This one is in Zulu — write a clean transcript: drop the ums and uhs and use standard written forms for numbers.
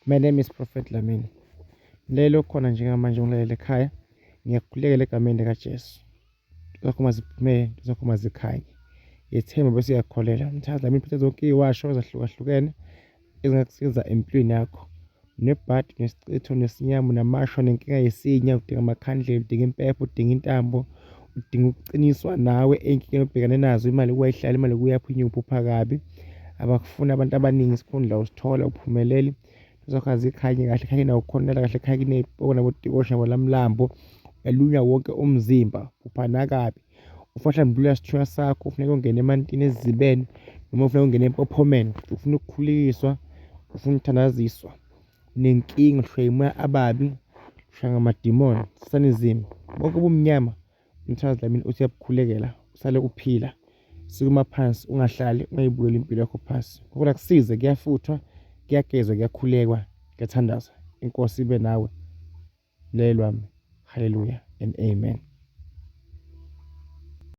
My name is Prophet Lamini. Lelo khona njengamanje ngilalele ekhaya. Ngiyakhulekela egameni likaJesu. Lokho maziphume, lokho mazikhanye. Yethemba bese uyakholela. Mthatha Lamini phethe zonke iwasho ezahlukahlukene ezingakusiza empilweni yakho. Nebhadi, nesicitho, nesinyamu, namashwa, nenkinga yesinya, udinga amakhandlela, udinga impepho, udinga intambo, udinga ukuqiniswa nawe ey'nkingeni obhekane nazo, imali kuyayihlala, imali kuyaphinya uphupha kabi. Abakufuna abantu abaningi isikhundla usithola uphumelele. Zakho azikhanye kahle, khanye nawo ukhonela kahle, khanye kuney'poko nabotikosha nabolamlambo, elunya wonke umzimba, uphana kabi. Ufuna mhlawumbe isithunywa sakho, ufuneka ungene emantini ezibeni, noma ufuneka ungene empophomeni, ufuna ukukhuliswa, ufuna ukuthandaziswa. Nenkinga uhlwa imoya ababi, uhlwa ngamadimoni, sanizima. Bonke ubumnyama, umthandazo Lamini uthi uyabukhulekela, usale uphila. Sukuma phansi, ungahlali, ungayibukeli impilo yakho phansi. Ngoba kusize, kuyafuthwa, kuyagezwa, kuyakhulekwa, kuyathandazwa. Inkosi ibe nawe. Lelwami. Hallelujah and amen.